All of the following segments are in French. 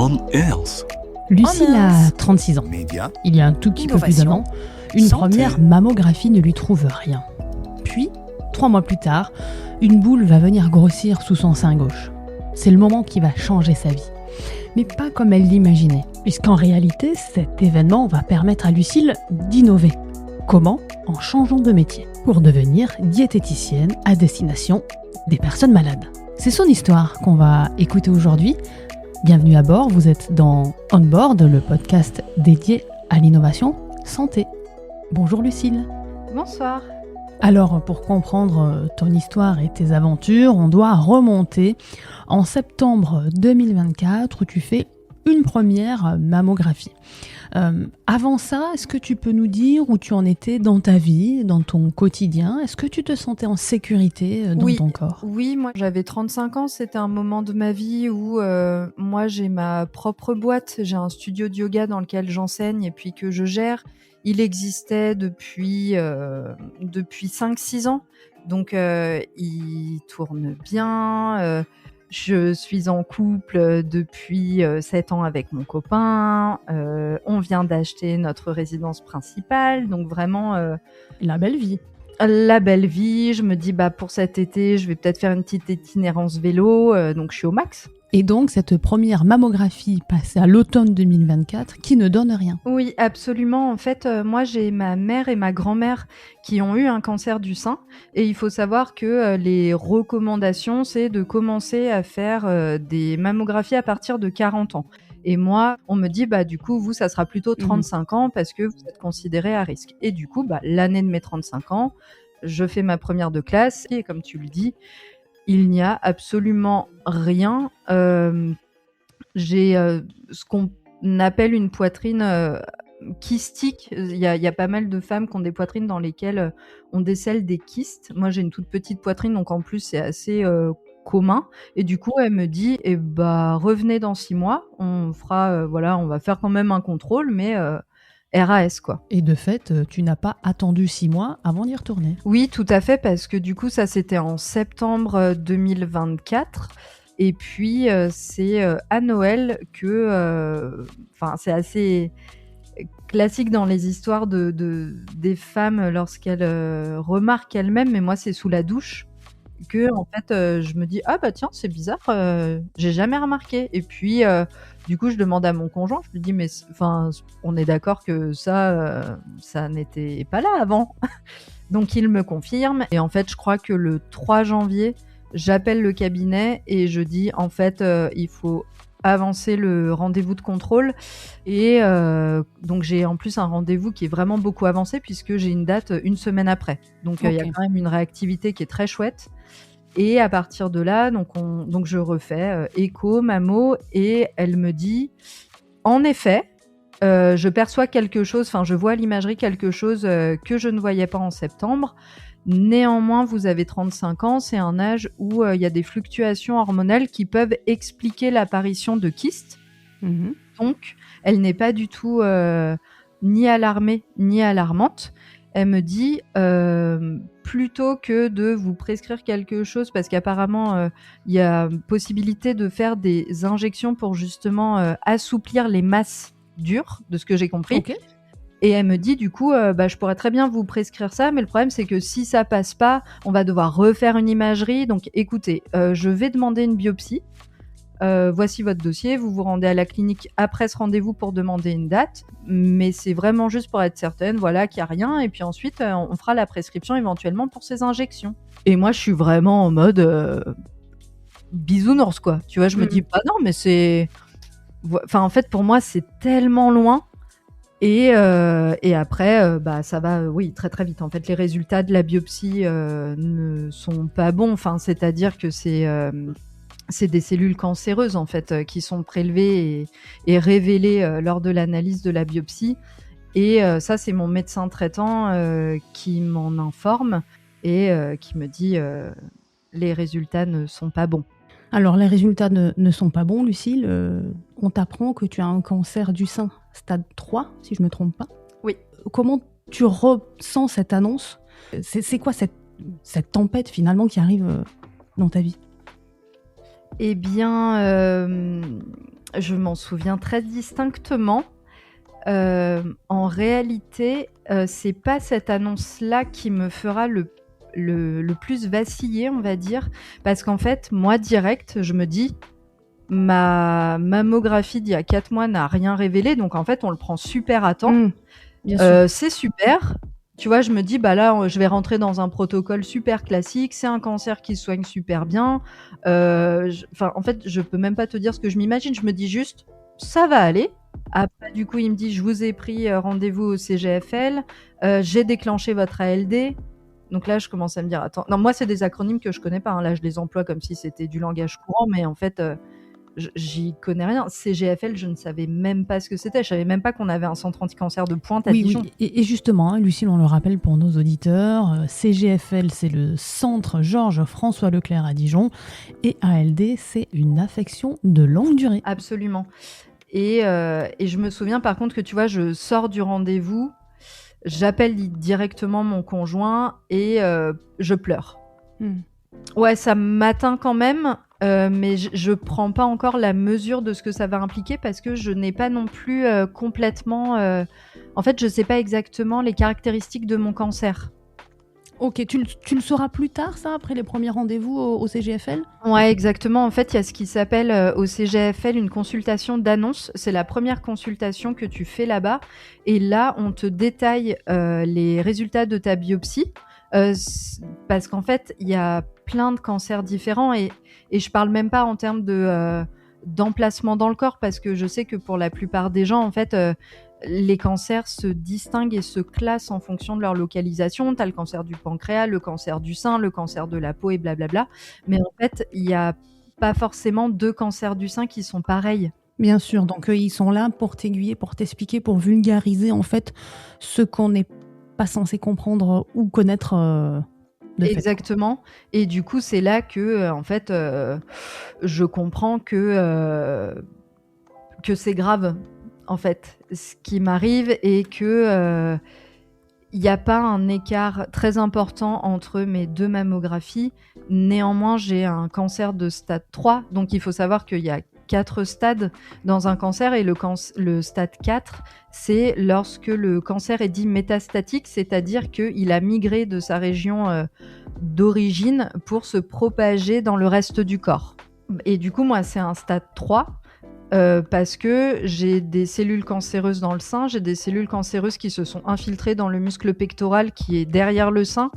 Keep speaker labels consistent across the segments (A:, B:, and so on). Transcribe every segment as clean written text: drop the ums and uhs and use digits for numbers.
A: On Earth.
B: Lucille a 36 ans.
A: Média.
B: Il y a un tout petit peu plus d'un an, une
A: Santé.
B: première mammographie ne lui trouve rien. Puis, 3 mois plus tard, une boule va venir grossir sous son sein gauche. C'est le moment qui va changer sa vie. Mais pas comme elle l'imaginait, puisqu'en réalité, cet événement va permettre à Lucille d'innover. Comment ? En changeant de métier, pour devenir diététicienne à destination des personnes malades. C'est son histoire qu'on va écouter aujourd'hui. Bienvenue à bord, vous êtes dans On Board, le podcast dédié à l'innovation santé. Bonjour Lucille.
C: Bonsoir.
B: Alors, pour comprendre ton histoire et tes aventures, on doit remonter en septembre 2024 où tu fais une première mammographie. Avant ça, est-ce que tu peux nous dire où tu en étais dans ta vie, dans ton quotidien ? Est-ce que tu te sentais en sécurité dans ton corps ?
C: Oui, moi j'avais 35 ans, c'était un moment de ma vie où moi j'ai ma propre boîte, j'ai un studio de yoga dans lequel j'enseigne et puis que je gère. Il existait depuis 5-6 ans, donc il tourne bien. Je suis en couple depuis 7 ans avec mon copain. On vient d'acheter notre résidence principale, donc vraiment
B: La belle vie.
C: la belle vie. Je me dis pour cet été, je vais peut-être faire une petite itinérance vélo, donc je suis au max.
B: Et donc, cette première mammographie passée à l'automne 2024 qui ne donne rien.
C: Oui, absolument. En fait, moi, j'ai ma mère et ma grand-mère qui ont eu un cancer du sein. Et il faut savoir que les recommandations, c'est de commencer à faire des mammographies à partir de 40 ans. Et moi, on me dit, du coup, vous, ça sera plutôt 35 ans parce que vous êtes considéré à risque. Et du coup, l'année de mes 35 ans, je fais ma première de classe. Et comme tu le dis, il n'y a absolument rien. J'ai ce qu'on appelle une poitrine kystique. Il y a pas mal de femmes qui ont des poitrines dans lesquelles on décèle des kystes. Moi, j'ai une toute petite poitrine, donc en plus, c'est assez commun. Et du coup, elle me dit, revenez dans 6 mois. On fera, on va faire quand même un contrôle, mais RAS, quoi.
B: Et de fait, tu n'as pas attendu 6 mois avant d'y retourner.
C: Oui, tout à fait, parce que du coup, ça, c'était en septembre 2024. Et puis, c'est à Noël que... c'est assez classique dans les histoires des femmes lorsqu'elles remarquent elles-mêmes, mais moi, c'est sous la douche que en fait, je me dis « Ah tiens, c'est bizarre, j'ai jamais remarqué ». Et puis, du coup, je demande à mon conjoint, je lui dis « Mais on est d'accord que ça n'était pas là avant ?» Donc, il me confirme. Et en fait, je crois que le 3 janvier, j'appelle le cabinet et je dis en fait, il faut avancer le rendez-vous de contrôle. Et donc, j'ai en plus un rendez-vous qui est vraiment beaucoup avancé puisque j'ai une date une semaine après. Donc, il y a quand même une réactivité qui est très chouette. Et à partir de là, donc je refais écho, mammo, et elle me dit en effet, je perçois quelque chose, je vois à l'imagerie quelque chose que je ne voyais pas en septembre. Néanmoins, vous avez 35 ans, c'est un âge où il y a des fluctuations hormonales qui peuvent expliquer l'apparition de kystes. Donc, elle n'est pas du tout ni alarmée ni alarmante. Elle me dit, plutôt que de vous prescrire quelque chose, parce qu'apparemment, il y a possibilité de faire des injections pour justement assouplir les masses dures, de ce que j'ai compris.
B: Ok.
C: Et elle me dit, du coup, je pourrais très bien vous prescrire ça, mais le problème, c'est que si ça passe pas, on va devoir refaire une imagerie. Donc, écoutez, je vais demander une biopsie. Voici votre dossier, vous vous rendez à la clinique après ce rendez-vous pour demander une date, mais c'est vraiment juste pour être certaine, qu'il n'y a rien, et puis ensuite on fera la prescription éventuellement pour ces injections. Et moi je suis vraiment en mode bisounours, quoi, tu vois, je me dis non, mais c'est... en fait pour moi c'est tellement loin. Et après, ça va, oui, très très vite. En fait, les résultats de la biopsie ne sont pas bons, c'est-à-dire que c'est des cellules cancéreuses en fait qui sont prélevées et révélées lors de l'analyse de la biopsie. Et ça, c'est mon médecin traitant qui m'en informe et qui me dit les résultats ne sont pas bons.
B: Alors, les résultats ne sont pas bons, Lucille. On t'apprend que tu as un cancer du sein, stade 3, si je ne me trompe pas.
C: Oui.
B: Comment tu ressens cette annonce ? C'est quoi cette tempête finalement qui arrive dans ta vie ?
C: Eh bien, Je m'en souviens très distinctement. En réalité, c'est pas cette annonce-là qui me fera le plus vaciller, on va dire, parce qu'en fait, moi, direct, je me dis: «Ma mammographie d'il y a 4 mois n'a rien révélé, donc en fait, on le prend super à temps».
B: Bien sûr.
C: C'est super. Tu vois, je me dis: «Bah, là, je vais rentrer dans un protocole super classique, c'est un cancer qui se soigne super bien». Je enfin, en fait, je peux même pas te dire ce que je m'imagine. Je me dis juste: «Ça va aller». Après, du coup, il me dit: «Je vous ai pris, rendez-vous au CGFL, j'ai déclenché votre ALD». Donc là, je commence à me dire: «Attends». Non, moi, c'est des acronymes que je connais pas, hein. Là, je les emploie comme si c'était du langage courant, mais en fait, j'y connais rien. CGFL, je ne savais même pas ce que c'était. Je savais même pas qu'on avait un centre anti-cancer de pointe à
B: Oui,
C: Dijon.
B: oui. Et justement, hein, Lucille, on le rappelle pour nos auditeurs, CGFL, c'est le centre Georges-François Leclerc à Dijon, et ALD, c'est une affection de longue durée.
C: Absolument. Et je me souviens par contre que, tu vois, je sors du rendez-vous, j'appelle directement mon conjoint et je pleure. Ouais, ça m'atteint quand même, mais je prends pas encore la mesure de ce que ça va impliquer parce que je n'ai pas non plus complètement. En fait, je sais pas exactement les caractéristiques de mon cancer.
B: Ok, tu le sauras plus tard, ça, après les premiers rendez-vous au CGFL?
C: Ouais, exactement. En fait, il y a ce qui s'appelle au CGFL une consultation d'annonce. C'est la première consultation que tu fais là-bas. Et là, on te détaille les résultats de ta biopsie. Parce qu'en fait, il y a plein de cancers différents. Et je parle même pas en termes d'emplacement dans le corps, parce que je sais que pour la plupart des gens, en fait, les cancers se distinguent et se classent en fonction de leur localisation. Tu as le cancer du pancréas, le cancer du sein, le cancer de la peau et blablabla. Mais en fait, il n'y a pas forcément 2 cancers du sein qui sont pareils.
B: Bien sûr, donc ils sont là pour t'aiguiller, pour t'expliquer, pour vulgariser en fait ce qu'on n'est pas censé comprendre ou connaître de fait.
C: Exactement. Et du coup, c'est là que, en fait, je comprends que c'est grave, en fait, ce qui m'arrive, et que il n'y a pas un écart très important entre mes 2 mammographies. Néanmoins, j'ai un cancer de stade 3, donc il faut savoir qu'il y a 4 stades dans un cancer, et le stade 4, c'est lorsque le cancer est dit métastatique, c'est-à-dire qu'il a migré de sa région d'origine pour se propager dans le reste du corps. Et du coup, moi, c'est un stade 3. Parce que j'ai des cellules cancéreuses dans le sein, j'ai des cellules cancéreuses qui se sont infiltrées dans le muscle pectoral qui est derrière le sein,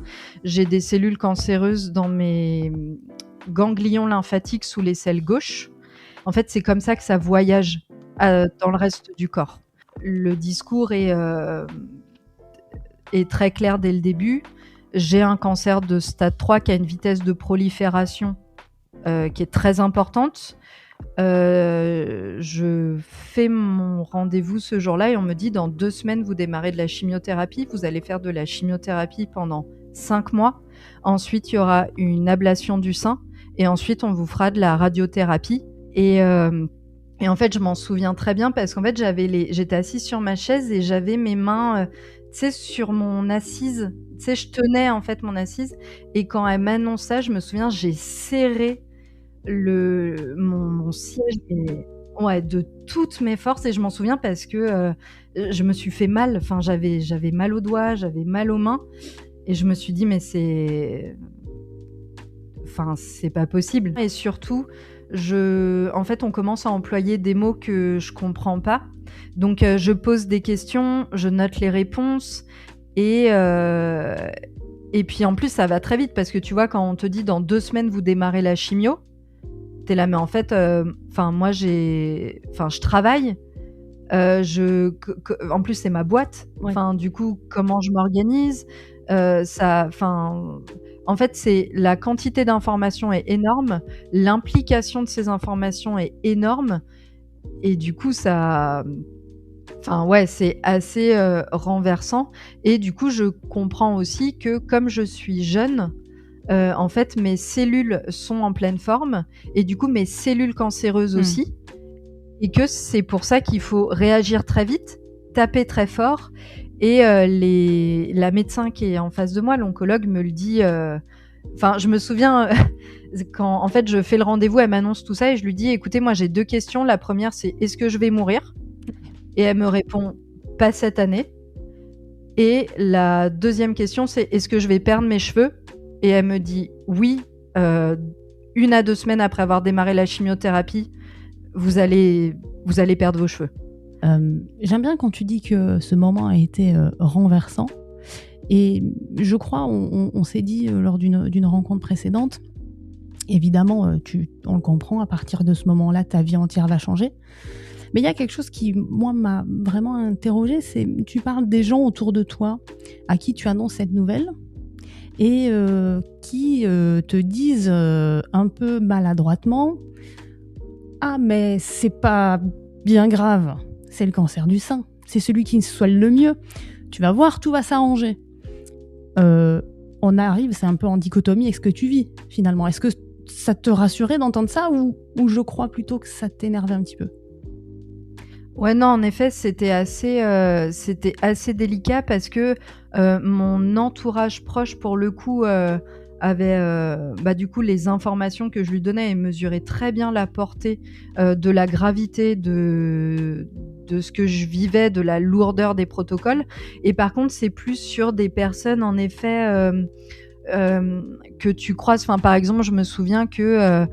C: j'ai des cellules cancéreuses dans mes ganglions lymphatiques sous l'aisselle gauche. En fait, c'est comme ça que ça voyage dans le reste du corps. Le discours est très clair dès le début. J'ai un cancer de stade 3 qui a une vitesse de prolifération qui est très importante. Je fais mon rendez-vous ce jour-là et on me dit: dans 2 semaines, vous démarrez de la chimiothérapie. Vous allez faire de la chimiothérapie pendant 5 mois. Ensuite, il y aura une ablation du sein et ensuite, on vous fera de la radiothérapie. Et en fait, je m'en souviens très bien parce qu'en fait, j'étais assise sur ma chaise et j'avais mes mains, tu sais, sur mon assise. Tu sais, je tenais en fait mon assise, et quand elle m'annonce ça, je me souviens, j'ai serré mon siège, mais ouais, de toutes mes forces, et je m'en souviens parce que je me suis fait mal. Enfin, j'avais mal aux doigts, j'avais mal aux mains, et je me suis dit: mais c'est pas possible. Et surtout, en fait, on commence à employer des mots que je comprends pas. Donc je pose des questions, je note les réponses, et puis en plus, ça va très vite parce que tu vois, quand on te dit dans 2 semaines vous démarrez la chimio, t'es là, mais en fait, moi je travaille, en plus c'est ma boîte.
B: Ouais.
C: Du coup, comment je m'organise, en fait, c'est la quantité d'informations est énorme, l'implication de ces informations est énorme, et du coup ça, ouais, c'est assez renversant. Et du coup, je comprends aussi que comme je suis jeune, en fait, mes cellules sont en pleine forme, et du coup, mes cellules cancéreuses aussi, et que c'est pour ça qu'il faut réagir très vite, taper très fort. Et la médecin qui est en face de moi, l'oncologue, me le dit Enfin, je me souviens quand en fait je fais le rendez-vous, elle m'annonce tout ça et je lui dis écoutez, moi j'ai 2 questions. La première c'est est-ce que je vais mourir? Et elle me répond pas cette année. Et la deuxième question c'est est-ce que je vais perdre mes cheveux? Et elle me dit oui, 1 à 2 semaines après avoir démarré la chimiothérapie, vous allez perdre vos cheveux.
B: J'aime bien quand tu dis que ce moment a été renversant. Et je crois, on s'est dit lors d'une rencontre précédente, évidemment, on le comprend, à partir de ce moment-là, ta vie entière va changer. Mais il y a quelque chose qui, moi, m'a vraiment interrogée, c'est tu parles des gens autour de toi à qui tu annonces cette nouvelle et qui te disent un peu maladroitement « Ah, mais c'est pas bien grave, c'est le cancer du sein, c'est celui qui se soigne le mieux, tu vas voir, tout va s'arranger. » On arrive, c'est un peu en dichotomie avec ce que tu vis, finalement. Est-ce que ça te rassurait d'entendre ça ou je crois plutôt que ça t'énervait un petit peu?
C: Ouais, non, en effet, c'était assez délicat parce que mon entourage proche, pour le coup, avait du coup les informations que je lui donnais et mesurait très bien la portée de la gravité de ce que je vivais, de la lourdeur des protocoles. Et par contre, c'est plus sur des personnes, en effet, que tu croises. Enfin, par exemple, je me souviens que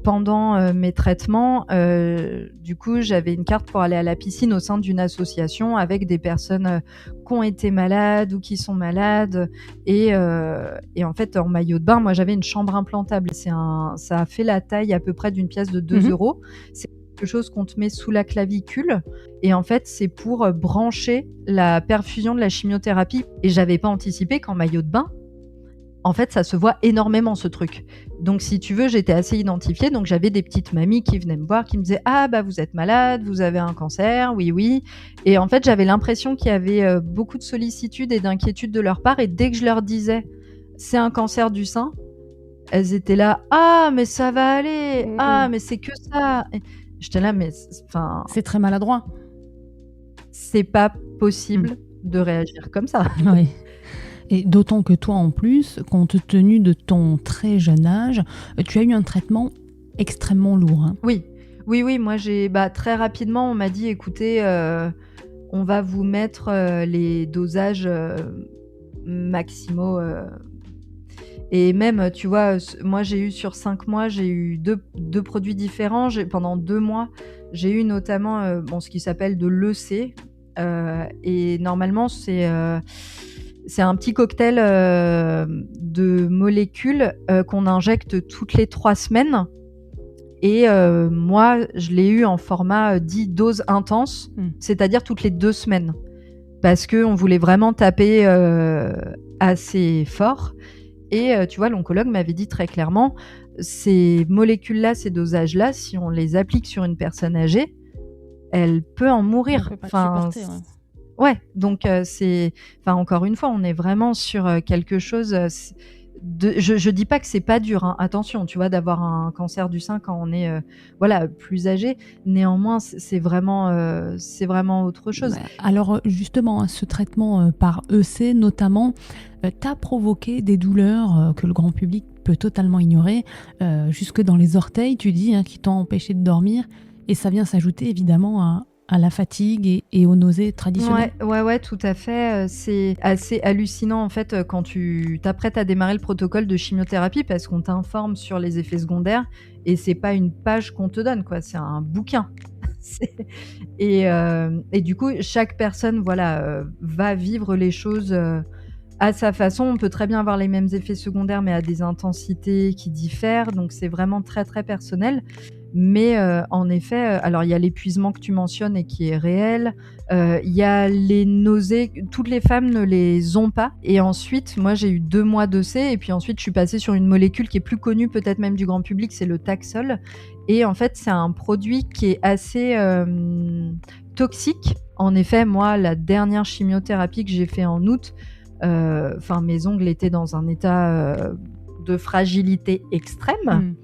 C: pendant mes traitements, du coup, j'avais une carte pour aller à la piscine au sein d'une association avec des personnes qui ont été malades ou qui sont malades. Et en fait, en maillot de bain, moi, j'avais une chambre implantable. Ça a fait la taille à peu près d'une pièce de 2 euros. C'est quelque chose qu'on te met sous la clavicule. Et en fait, c'est pour brancher la perfusion de la chimiothérapie. Et j'avais pas anticipé qu'en maillot de bain, en fait, ça se voit énormément, ce truc. Donc, si tu veux, j'étais assez identifiée. Donc, j'avais des petites mamies qui venaient me voir, qui me disaient « Ah, bah, vous êtes malade, vous avez un cancer, oui, oui. » Et en fait, j'avais l'impression qu'il y avait beaucoup de sollicitude et d'inquiétude de leur part. Et dès que je leur disais « C'est un cancer du sein », elles étaient là « Ah, mais ça va aller. Ah, mais c'est que ça. » Et j'étais là, mais enfin,
B: C'est très maladroit.
C: c'est pas possible de réagir comme ça.
B: Oui. Et d'autant que toi, en plus, compte tenu de ton très jeune âge, tu as eu un traitement extrêmement lourd. Hein.
C: Oui, moi très rapidement, on m'a dit écoutez, on va vous mettre les dosages maximaux. Et même, tu vois, moi j'ai eu sur 5 mois, j'ai eu deux produits différents. Pendant 2 mois, j'ai eu notamment ce qui s'appelle de l'EC. Et normalement, c'est un petit cocktail de molécules qu'on injecte toutes les 3 semaines. Et moi, je l'ai eu en format dit dose intense, c'est-à-dire toutes les 2 semaines. Parce qu'on voulait vraiment taper assez fort. Et tu vois, l'oncologue m'avait dit très clairement, ces molécules-là, ces dosages-là, si on les applique sur une personne âgée, elle peut en mourir.
B: On peut pas te supporter, ouais.
C: Ouais, donc encore une fois, on est vraiment sur quelque chose. Je dis pas que c'est pas dur, hein. Attention, tu vois, d'avoir un cancer du sein quand on est plus âgé. Néanmoins, c'est vraiment autre chose.
B: Alors justement, ce traitement par EC notamment, t'a provoqué des douleurs que le grand public peut totalement ignorer, jusque dans les orteils, tu dis, qui t'ont empêché de dormir, et ça vient s'ajouter évidemment à la fatigue et aux nausées traditionnelles.
C: Ouais, tout à fait. C'est assez hallucinant en fait quand tu t'apprêtes à démarrer le protocole de chimiothérapie parce qu'on t'informe sur les effets secondaires et c'est pas une page qu'on te donne, quoi, c'est un bouquin. Et du coup, chaque personne va vivre les choses à sa façon. On peut très bien avoir les mêmes effets secondaires mais à des intensités qui diffèrent, donc c'est vraiment très très personnel. Mais en effet, alors il y a l'épuisement que tu mentionnes et qui est réel, il y a les nausées, toutes les femmes ne les ont pas. Et ensuite, moi j'ai eu 2 mois d'EC et puis ensuite je suis passée sur une molécule qui est plus connue peut-être même du grand public, c'est le Taxol. Et en fait, c'est un produit qui est assez toxique. En effet, moi, la dernière chimiothérapie que j'ai fait en août, mes ongles étaient dans un état de fragilité extrême.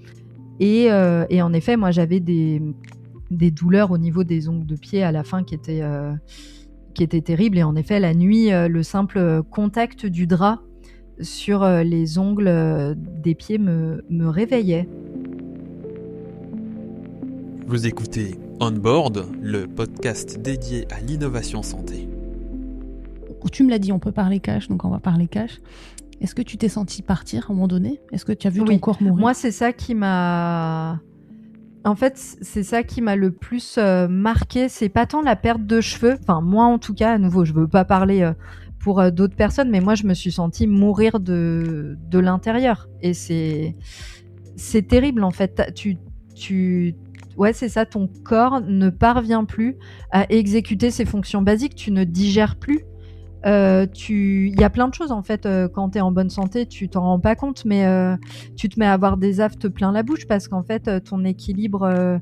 C: Et en effet, moi, j'avais des douleurs au niveau des ongles de pied à la fin qui étaient terribles. Et en effet, la nuit, le simple contact du drap sur les ongles des pieds me réveillait.
A: Vous écoutez On Board, le podcast dédié à l'innovation santé.
B: Tu me l'as dit, on peut parler cash, donc on va parler cash. Est-ce que tu t'es senti partir à un moment donné ? Est-ce que tu as vu ton corps mourir ?
C: Moi, c'est ça qui m'a... En fait, c'est ça qui m'a le plus marqué. C'est pas tant la perte de cheveux. Enfin, moi, en tout cas, à nouveau, je veux pas parler pour d'autres personnes, mais moi, je me suis sentie mourir de l'intérieur. Et c'est terrible, en fait. Ouais, c'est ça, ton corps ne parvient plus à exécuter ses fonctions basiques. Tu ne digères plus. Il y a plein de choses en fait quand tu es en bonne santé, tu t'en rends pas compte, mais tu te mets à avoir des aphtes plein la bouche parce qu'en fait ton équilibre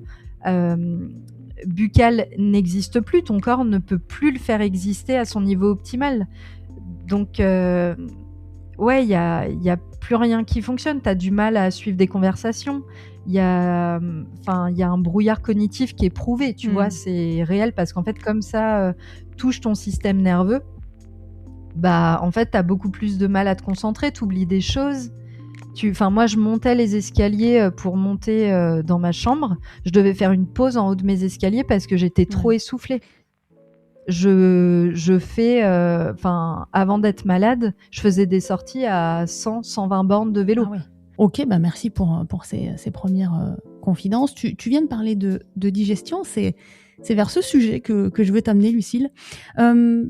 C: buccal n'existe plus, ton corps ne peut plus le faire exister à son niveau optimal. Donc ouais, il y a plus rien qui fonctionne, tu as du mal à suivre des conversations. Il y a un brouillard cognitif qui est prouvé, tu vois, c'est réel parce qu'en fait comme ça touche ton système nerveux. Bah, en fait, t'as beaucoup plus de mal à te concentrer, t'oublies des choses. Moi, je montais les escaliers pour monter dans ma chambre. Je devais faire une pause en haut de mes escaliers parce que j'étais trop essoufflée. Je fais, avant d'être malade, je faisais des sorties à 100, 120 bornes de vélo.
B: Ah ouais. Ok, bah merci pour ces premières confidences. Tu viens de parler de digestion, c'est vers ce sujet que je veux t'amener, Lucille,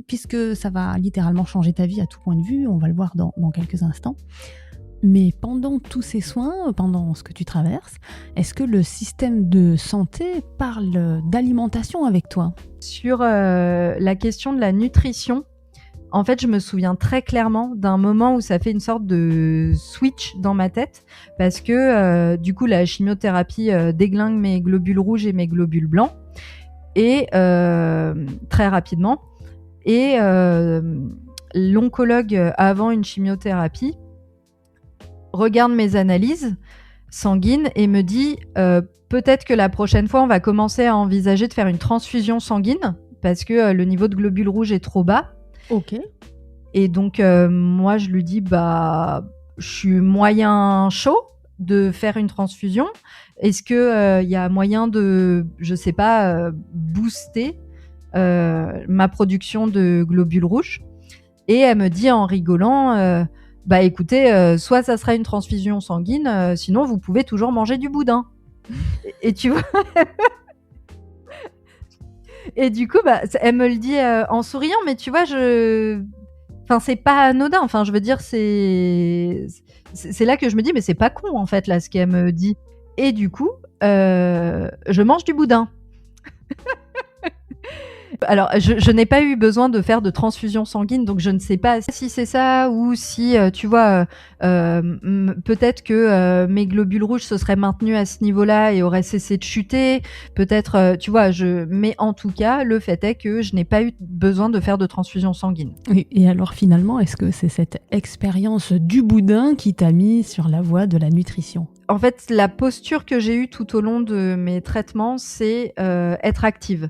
B: puisque ça va littéralement changer ta vie à tout point de vue, on va le voir dans quelques instants. Mais pendant tous ces soins, pendant ce que tu traverses, est-ce que le système de santé parle d'alimentation avec toi ?
C: Sur la question de la nutrition, en fait, je me souviens très clairement d'un moment où ça fait une sorte de switch dans ma tête parce que du coup, la chimiothérapie déglingue mes globules rouges et mes globules blancs et très rapidement. Et l'oncologue, avant une chimiothérapie, regarde mes analyses sanguines et me dit peut-être que la prochaine fois, on va commencer à envisager de faire une transfusion sanguine parce que le niveau de globules rouges est trop bas.
B: Ok.
C: Et donc, moi, je lui dis, je suis moyen chaud de faire une transfusion. Est-ce qu'il y a moyen de, je sais pas, booster ma production de globules rouges ? Et elle me dit en rigolant, écoutez, soit ça sera une transfusion sanguine, sinon vous pouvez toujours manger du boudin. Et tu vois... Et du coup, elle me le dit en souriant, mais tu vois, c'est pas anodin. Enfin, je veux dire, c'est là que je me dis, mais c'est pas con en fait là ce qu'elle me dit. Et du coup, je mange du boudin. Alors, je n'ai pas eu besoin de faire de transfusion sanguine, donc je ne sais pas si c'est ça ou si, tu vois, peut-être que mes globules rouges se seraient maintenus à ce niveau-là et auraient cessé de chuter. Peut-être, tu vois, mais en tout cas, le fait est que je n'ai pas eu besoin de faire de transfusion sanguine.
B: Oui, et alors finalement, est-ce que c'est cette expérience du boudin qui t'a mis sur la voie de la nutrition ?
C: En fait, la posture que j'ai eue tout au long de mes traitements, c'est être active.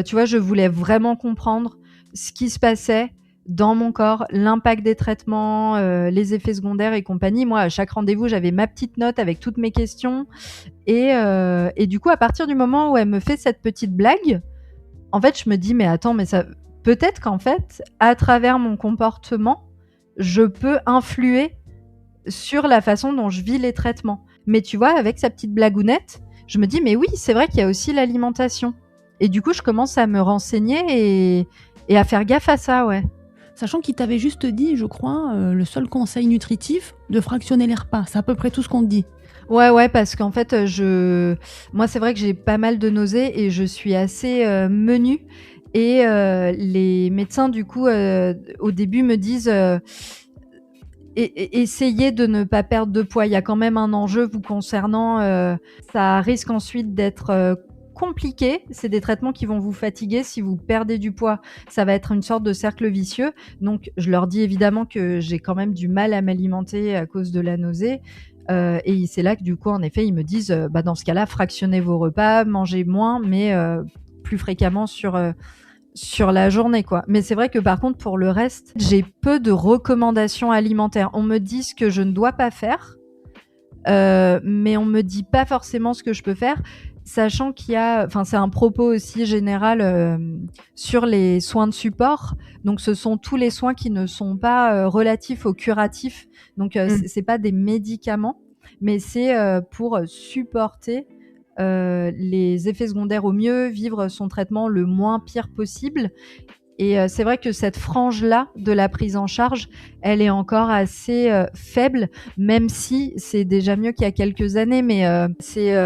C: Tu vois, je voulais vraiment comprendre ce qui se passait dans mon corps, l'impact des traitements, les effets secondaires et compagnie. Moi, à chaque rendez-vous, j'avais ma petite note avec toutes mes questions. Et du coup, à partir du moment où elle me fait cette petite blague, en fait, je me dis, mais attends, mais ça, peut-être qu'en fait, à travers mon comportement, je peux influer sur la façon dont je vis les traitements. Mais tu vois, avec sa petite blagounette, je me dis, mais oui, c'est vrai qu'il y a aussi l'alimentation. Et du coup, je commence à me renseigner et à faire gaffe à ça, ouais.
B: Sachant qu'il t'avait juste dit, je crois, le seul conseil nutritif, de fractionner les repas. C'est à peu près tout ce qu'on te dit.
C: Ouais, parce qu'en fait, moi, c'est vrai que j'ai pas mal de nausées et je suis assez menue. Et les médecins, du coup, au début, me disent... essayez de ne pas perdre de poids. Il y a quand même un enjeu vous concernant. Ça risque ensuite d'être compliqué. C'est des traitements qui vont vous fatiguer. Si vous perdez du poids, ça va être une sorte de cercle vicieux. Donc, je leur dis évidemment que j'ai quand même du mal à m'alimenter à cause de la nausée. Et c'est là que du coup, en effet, ils me disent dans ce cas-là, fractionnez vos repas, mangez moins, mais plus fréquemment sur sur la journée, quoi. Mais c'est vrai que par contre, pour le reste, j'ai peu de recommandations alimentaires. On me dit ce que je ne dois pas faire, mais on me dit pas forcément ce que je peux faire, sachant qu'il y a, enfin, c'est un propos aussi général sur les soins de support. Donc, ce sont tous les soins qui ne sont pas relatifs au curatif. Donc, c'est pas des médicaments, mais c'est pour supporter les effets secondaires au mieux, vivre son traitement le moins pire possible. Et c'est vrai que cette frange-là de la prise en charge, elle est encore assez faible, même si c'est déjà mieux qu'il y a quelques années, mais c'est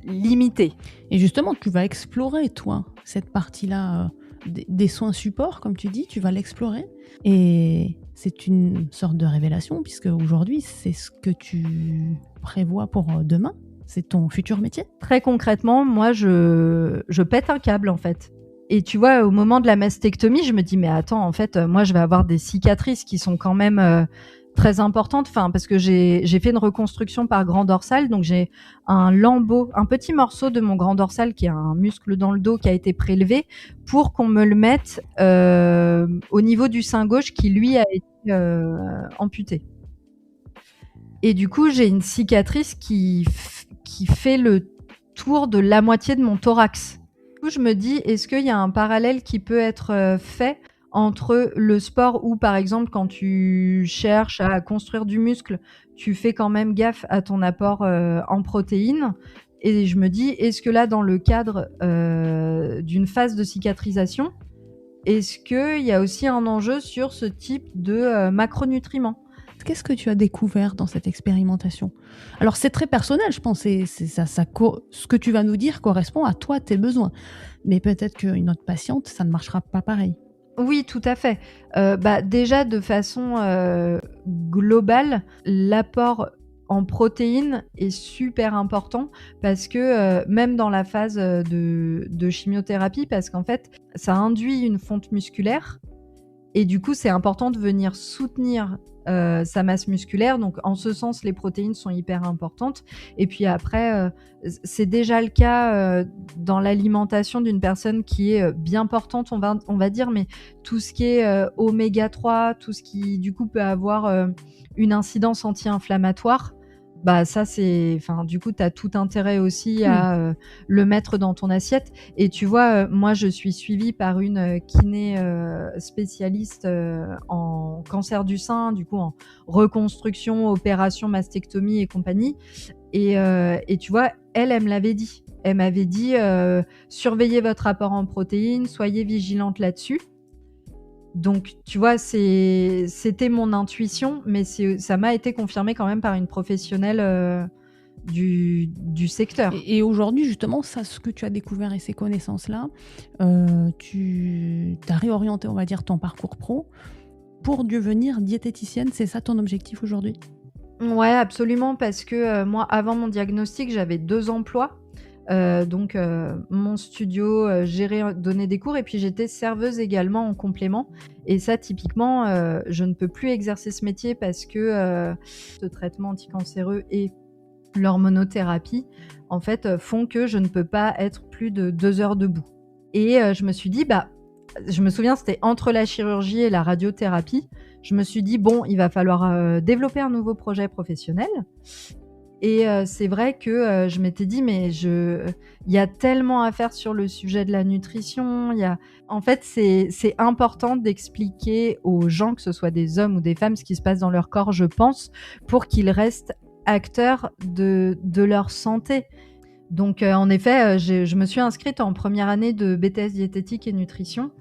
C: limité.
B: Et justement, tu vas explorer, toi, cette partie-là des soins support, comme tu dis, tu vas l'explorer. Et c'est une sorte de révélation, puisque aujourd'hui, c'est ce que tu prévois pour demain. C'est ton futur métier.
C: Très concrètement, moi, je pète un câble, en fait. Et tu vois, au moment de la mastectomie, je me dis, mais attends, en fait, moi, je vais avoir des cicatrices qui sont quand même très importantes. Enfin, parce que j'ai fait une reconstruction par grand dorsal. Donc, j'ai un lambeau, un petit morceau de mon grand dorsal qui est un muscle dans le dos qui a été prélevé pour qu'on me le mette au niveau du sein gauche qui, lui, a été amputé. Et du coup, j'ai une cicatrice qui fait le tour de la moitié de mon thorax. Du coup, je me dis, est-ce qu'il y a un parallèle qui peut être fait entre le sport où, par exemple, quand tu cherches à construire du muscle, tu fais quand même gaffe à ton apport en protéines. Et je me dis, est-ce que là, dans le cadre d'une phase de cicatrisation, est-ce qu'il y a aussi un enjeu sur ce type de macronutriments ?
B: Qu'est-ce que tu as découvert dans cette expérimentation ? Alors, c'est très personnel, je pense. Ce que tu vas nous dire correspond à toi, tes besoins. Mais peut-être qu'une autre patiente, ça ne marchera pas pareil.
C: Oui, tout à fait. Déjà, de façon globale, l'apport en protéines est super important parce que même dans la phase de chimiothérapie, parce qu'en fait, ça induit une fonte musculaire. Et du coup, c'est important de venir soutenir sa masse musculaire. Donc, en ce sens, les protéines sont hyper importantes. Et puis après, c'est déjà le cas dans l'alimentation d'une personne qui est bien portante, on va dire, mais tout ce qui est oméga 3, tout ce qui, du coup, peut avoir une incidence anti-inflammatoire, bah ça du coup t'as tout intérêt aussi à le mettre dans ton assiette. Et tu vois, moi je suis suivie par une kiné spécialiste en cancer du sein, du coup en reconstruction, opération, mastectomie et compagnie. Et tu vois, elle me l'avait dit. Elle m'avait dit surveillez votre apport en protéines, soyez vigilante là-dessus. Donc, tu vois, c'était mon intuition, mais ça m'a été confirmé quand même par une professionnelle du secteur.
B: Et aujourd'hui, justement, ça, ce que tu as découvert et ces connaissances-là, tu as réorienté, on va dire, ton parcours pro pour devenir diététicienne. C'est ça ton objectif aujourd'hui ?
C: Ouais, absolument, parce que moi, avant mon diagnostic, j'avais 2 emplois. Donc mon studio, gérer, donner des cours, et puis j'étais serveuse également en complément. Et ça, typiquement, je ne peux plus exercer ce métier parce que ce traitement anticancéreux et l'hormonothérapie, en fait, font que je ne peux pas être plus de 2 heures debout. Et je me suis dit, je me souviens, c'était entre la chirurgie et la radiothérapie. Je me suis dit, bon, il va falloir développer un nouveau projet professionnel. Et c'est vrai que je m'étais dit, mais il y a tellement à faire sur le sujet de la nutrition. En fait, c'est important d'expliquer aux gens, que ce soit des hommes ou des femmes, ce qui se passe dans leur corps, je pense, pour qu'ils restent acteurs de leur santé. Donc, en effet, je me suis inscrite en première année de BTS diététique et nutrition.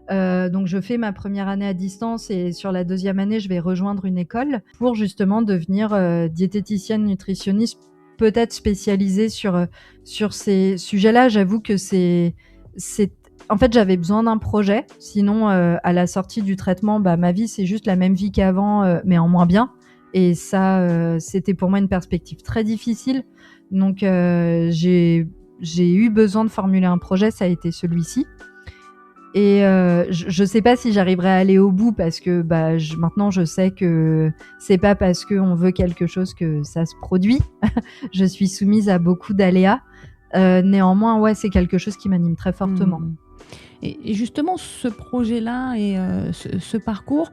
C: Donc je fais ma première année à distance, et sur la 2e année, je vais rejoindre une école pour justement devenir diététicienne nutritionniste, peut-être spécialisée sur ces sujets-là. J'avoue que en fait, j'avais besoin d'un projet. Sinon, à la sortie du traitement, ma vie, c'est juste la même vie qu'avant, mais en moins bien. Et ça, c'était pour moi une perspective très difficile. Donc j'ai eu besoin de formuler un projet, ça a été celui-ci. Et je sais pas si j'arriverai à aller au bout, parce que maintenant je sais que c'est pas parce qu'on veut quelque chose que ça se produit. Je suis soumise à beaucoup d'aléas. Néanmoins, ouais, c'est quelque chose qui m'anime très fortement.
B: Et justement, ce projet-là et ce parcours,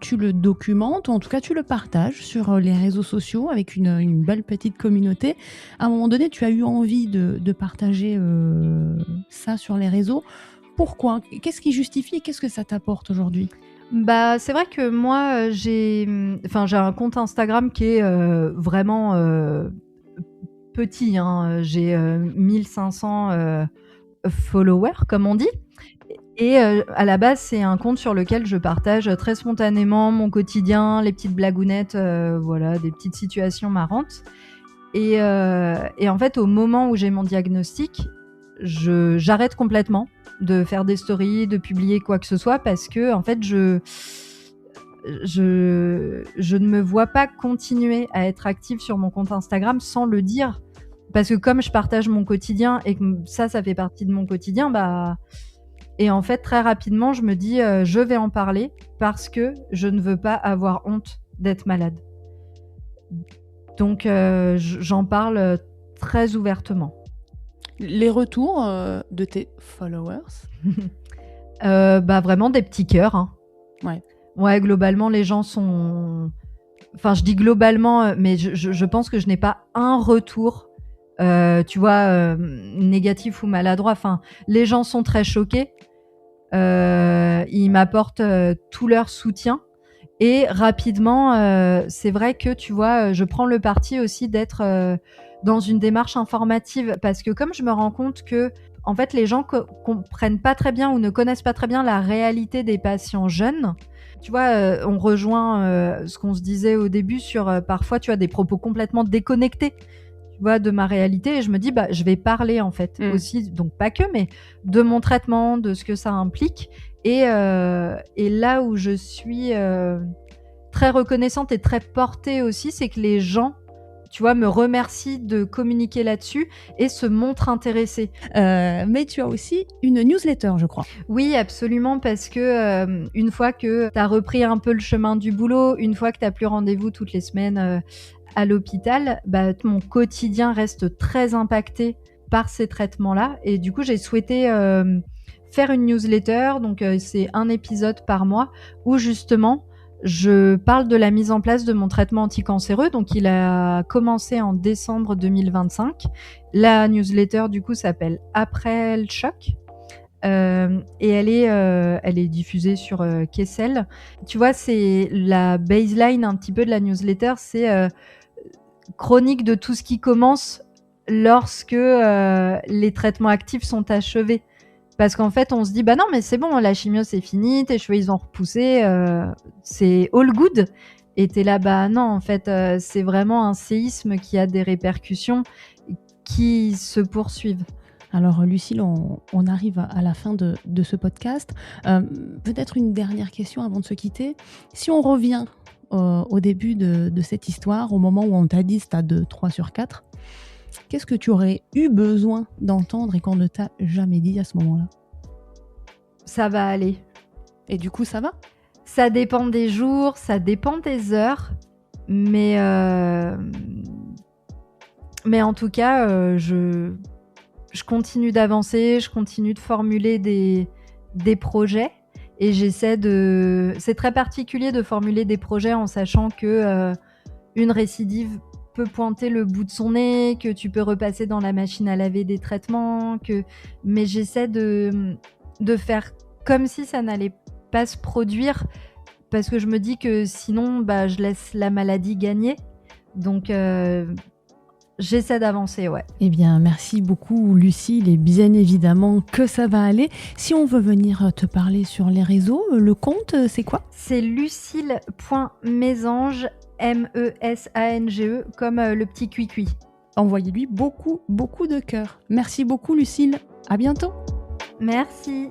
B: tu le documentes, ou en tout cas tu le partages sur les réseaux sociaux avec une belle petite communauté. À un moment donné, tu as eu envie de partager ça sur les réseaux. Pourquoi ? Qu'est-ce qui justifie et qu'est-ce que ça t'apporte aujourd'hui ?
C: Bah, c'est vrai que moi, j'ai un compte Instagram qui est vraiment petit, hein. J'ai 1500 followers, comme on dit. Et à la base, c'est un compte sur lequel je partage très spontanément mon quotidien, les petites blagounettes, voilà, des petites situations marrantes. Et en fait, au moment où j'ai mon diagnostic, j'arrête complètement de faire des stories, de publier quoi que ce soit, parce que en fait, je ne me vois pas continuer à être active sur mon compte Instagram sans le dire. Parce que comme je partage mon quotidien et que ça fait partie de mon quotidien, bah... Et en fait, très rapidement, je me dis, je vais en parler parce que je ne veux pas avoir honte d'être malade. Donc, j'en parle très ouvertement.
B: Les retours de tes followers ?
C: Bah, vraiment des petits cœurs. Hein.
B: Ouais,
C: globalement, les gens sont... Enfin, je dis globalement, mais je pense que je n'ai pas un retour, tu vois, négatif ou maladroit. Enfin, les gens sont très choqués. Ils m'apportent tout leur soutien. Et rapidement, c'est vrai que, tu vois, je prends le parti aussi d'être dans une démarche informative. Parce que comme je me rends compte que, en fait, les gens comprennent pas très bien ou ne connaissent pas très bien la réalité des patients jeunes. Tu vois, on rejoint ce qu'on se disait au début sur parfois, tu as des propos complètement déconnectés, tu vois, de ma réalité. Et je me dis, bah, je vais parler en fait aussi, donc pas que, mais de mon traitement, de ce que ça implique. Et là où je suis très reconnaissante et très portée aussi, c'est que les gens, tu vois, me remercient de communiquer là-dessus et se montrent intéressés.
B: Mais tu as aussi une newsletter, je crois.
C: Oui, absolument, parce que une fois que tu as repris un peu le chemin du boulot, une fois que tu n'as plus rendez-vous toutes les semaines à l'hôpital, bah, mon quotidien reste très impacté par ces traitements-là. Et du coup, j'ai souhaité faire une newsletter, donc c'est un épisode par mois, où justement, je parle de la mise en place de mon traitement anticancéreux. Donc, il a commencé en décembre 2025. La newsletter, du coup, s'appelle Après le choc. Et elle est diffusée sur Kessel. Tu vois, c'est la baseline un petit peu de la newsletter. C'est chronique de tout ce qui commence lorsque les traitements actifs sont achevés. Parce qu'en fait, on se dit, bah non, mais c'est bon, la chimio, c'est fini, tes cheveux, ils ont repoussé, c'est all good. Et t'es là, bah non, en fait, c'est vraiment un séisme qui a des répercussions qui se poursuivent.
B: Alors, Lucille, on arrive à la fin de ce podcast. Peut-être une dernière question avant de se quitter. Si on revient au début de cette histoire, au moment où on t'a dit stade 3 sur 4, qu'est-ce que tu aurais eu besoin d'entendre et qu'on ne t'a jamais dit à ce moment-là ?
C: Ça va aller.
B: Et du coup, ça va ?
C: Ça dépend des jours, ça dépend des heures, mais en tout cas, je continue d'avancer, je continue de formuler des projets et j'essaie de... C'est très particulier de formuler des projets en sachant que une récidive peut pointer le bout de son nez, que tu peux repasser dans la machine à laver des traitements, mais j'essaie de faire comme si ça n'allait pas se produire parce que je me dis que sinon, bah, je laisse la maladie gagner. Donc, j'essaie d'avancer, ouais.
B: Eh bien, merci beaucoup, Lucille, et bien évidemment que ça va aller. Si on veut venir te parler sur les réseaux, le compte, c'est quoi ?
C: C'est lucille.mesange, M-E-S-A-N-G-E, comme le petit cuicui.
B: Envoyez-lui beaucoup, beaucoup de cœur. Merci beaucoup, Lucille. À bientôt.
C: Merci.